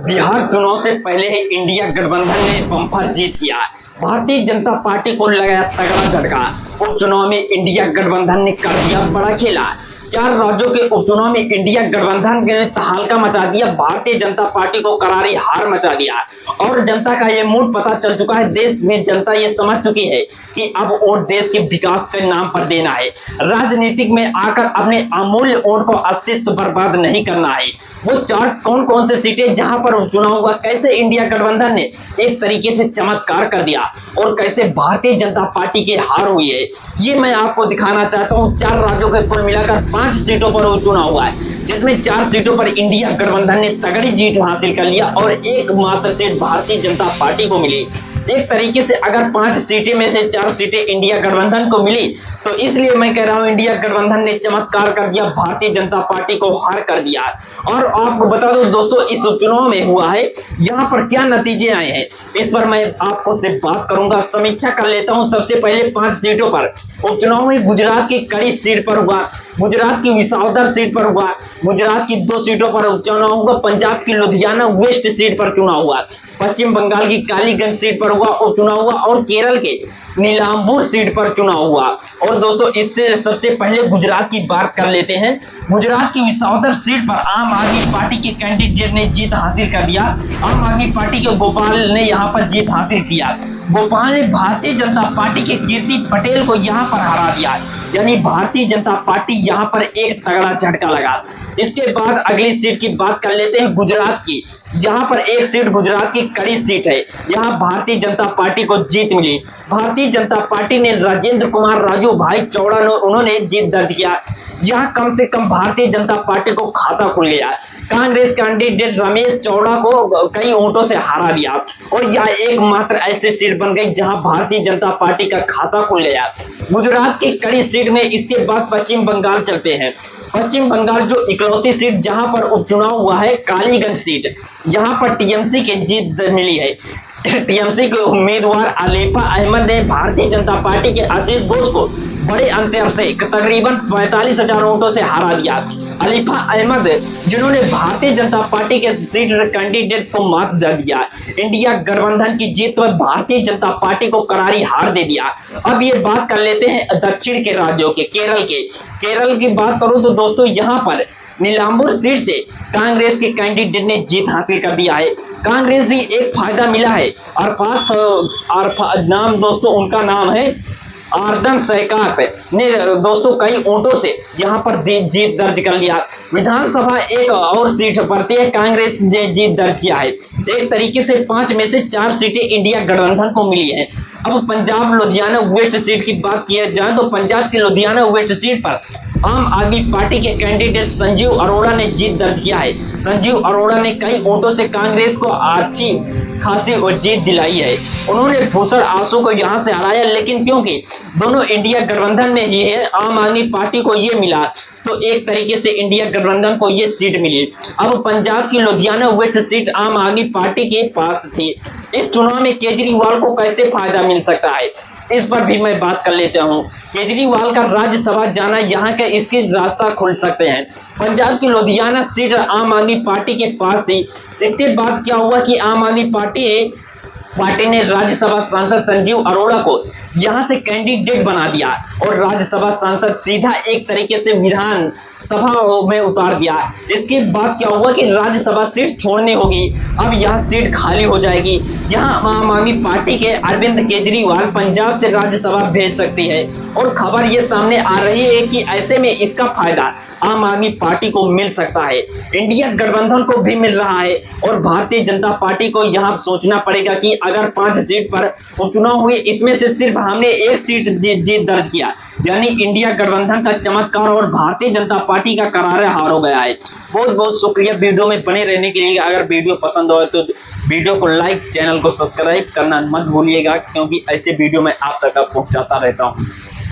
बिहार चुनाव से पहले ही इंडिया गठबंधन ने बम्पर जीत किया। भारतीय जनता पार्टी को लगाया तगड़ा झटका। उपचुनाव में इंडिया गठबंधन ने कर दिया बड़ा खेला। 4 राज्यों के उपचुनाव में इंडिया गठबंधन ने तहलका मचा दिया। भारतीय जनता पार्टी को करारी हार मचा दिया और जनता का ये मूड पता चल चुका है। देश में जनता ये समझ चुकी है कि अब वोट देश के विकास के नाम पर देना है। राजनीतिक में आकर अपने अमूल्य वोट को अस्तित्व बर्बाद नहीं करना है। वो 4 कौन से सीटें जहां पर उपचुनाव हुआ, कैसे इंडिया गठबंधन ने एक तरीके से चमत्कार कर दिया और कैसे भारतीय जनता पार्टी की हार हुई है, ये मैं आपको दिखाना चाहता हूं। 4 राज्यों के कुल मिलाकर 5 सीटों पर उपचुनाव हुआ है, जिसमें 4 सीटों पर इंडिया गठबंधन ने तगड़ी जीत हासिल कर लिया और एकमात्र सीट भारतीय जनता पार्टी को मिली। एक तरीके से अगर 5 सीटें में से 4 सीटें इंडिया गठबंधन को मिली, तो इसलिए मैं कह रहा हूं इंडिया गठबंधन ने चमत्कार कर दिया, भारतीय जनता पार्टी को हार कर दिया। और आपको बता दूं दोस्तों, इस उपचुनाव में हुआ है, यहां पर क्या नतीजे आए हैं, इस पर मैं आपको से बात करूंगा, समीक्षा कर लेता हूं। सबसे पहले 5 सीटों पर उपचुनाव में गुजरात की कड़ी सीट पर हुआ, गुजरात की विसावदर सीट पर हुआ, गुजरात की 2 सीटों पर उपचुनाव हुआ, पंजाब की लुधियाना वेस्ट सीट पर चुनाव हुआ, पश्चिम बंगाल की कालीगंज सीट पर हुआ उपचुनाव हुआ और केरल के नीलांबूर सीट पर चुनाव हुआ। और दोस्तों, इससे सबसे पहले गुजरात की बात कर लेते हैं। गुजरात की विसावदर सीट पर आम आदमी पार्टी के कैंडिडेट ने जीत हासिल कर दिया। आम आदमी पार्टी के गोपाल ने यहां पर जीत हासिल किया। गोपाल ने भारतीय जनता पार्टी के कीर्ति पटेल को यहां पर हरा दिया, यानी भारतीय जनता पार्टी यहां पर एक तगड़ा झटका लगा। इसके बाद अगली सीट की बात कर लेते हैं गुजरात की। यहां पर एक सीट गुजरात की कड़ी सीट है, यहां भारतीय जनता पार्टी को जीत मिली। भारतीय जनता पार्टी ने राजेंद्र कुमार राजू भाई चौड़ा उन्होंने जीत दर्ज किया। यहां कम से कम भारतीय जनता पार्टी को खाता खुल गया। कांग्रेस कैंडिडेट रमेश चौड़ा को कई वोटों से हरा दिया और यह एकमात्र ऐसी सीट बन गई जहां भारतीय जनता पार्टी का खाता खुल गया, गुजरात की कड़ी सीट में। इसके बाद पश्चिम बंगाल चलते हैं। पश्चिम बंगाल जो इकलौती सीट जहां पर उपचुनाव हुआ है, कालीगंज सीट, यहां पर टीएमसी की जीत मिली है। टीएमसी के उम्मीदवार अलीफा अहमद ने भारतीय जनता पार्टी के आशीष घोष को बड़े अंतर से तकरीबन 45,000 वोटों से हरा दिया। अलीफा अहमद जिन्होंने भारतीय जनता पार्टी के सीट कैंडिडेट को मात दे दिया, इंडिया गठबंधन की जीत पर भारतीय जनता पार्टी को करारी हार दे दिया। अब ये बात कर लेते हैं दक्षिण के राज्यों के, केरल की बात करूं तो दोस्तों, यहाँ पर नीलांबूर सीट से कांग्रेस के कैंडिडेट ने जीत हासिल कर दिया है। कांग्रेस भी एक फायदा मिला है और नाम दोस्तों उनका नाम है आर्दन सहकार ने दोस्तों कई वोटों से यहां पर जीत दर्ज कर लिया। विधानसभा एक और सीट पर कांग्रेस ने जीत दर्ज किया है। एक तरीके से 5 में से 4 सीटें इंडिया गठबंधन को मिली है। अब पंजाब लुधियाना वेस्ट सीट की बात की जाए तो पंजाब की लुधियाना वेस्ट सीट पर आम आदमी पार्टी के कैंडिडेट संजीव अरोड़ा ने जीत दर्ज किया है। संजीव अरोड़ा ने कई वोटों से कांग्रेस को अच्छी खासी जीत दिलाई है। उन्होंने भूषण आसू को यहां से हराया, लेकिन क्योंकि दोनों इंडिया गठबंधन में ही है, आम आदमी पार्टी को ये मिला, तो एक तरीके से इंडिया गठबंधन को ये सीट मिली। अब पंजाब की लुधियाना वेस्ट सीट आम आदमी पार्टी के पास थी। इस चुनाव में केजरीवाल को कैसे फायदा मिल सकता है, इस पर भी मैं बात कर लेता हूं। केजरीवाल का राज्यसभा जाना यहाँ के इसके रास्ता खुल सकते हैं। पंजाब की लुधियाना सीट आम आदमी पार्टी के पास थी। इसके बाद क्या हुआ कि आम आदमी पार्टी ने राज्यसभा सांसद संजीव अरोड़ा को यहां से कैंडिडेट बना दिया और राज्यसभा सांसद सीधा एक तरीके से विधान सभा में उतार दिया। इसके बाद क्या हुआ कि राज्यसभा सीट छोड़नी होगी, अब यह सीट खाली हो जाएगी। यहां आम आदमी पार्टी के अरविंद केजरीवाल पंजाब से राज्यसभा भेज सकती है और खबर ये सामने आ रही है कि ऐसे में इसका फायदा आम आदमी पार्टी को मिल सकता है, इंडिया गठबंधन को भी मिल रहा है और भारतीय जनता पार्टी को यहां सोचना पड़ेगा कि अगर 5 सीट पर उपचुनाव हुए, इसमें से सिर्फ हमने 1 सीट जीत दर्ज किया, यानी इंडिया गठबंधन का चमत्कार और भारतीय जनता पार्टी का करारा हार हो गया है। बहुत बहुत शुक्रिया वीडियो में बने रहने के लिए। अगर वीडियो पसंद हो तो वीडियो को लाइक, चैनल को सब्सक्राइब करना मत भूलिएगा, क्योंकि ऐसे वीडियो मैं आप तक पहुंचाता रहता हूं।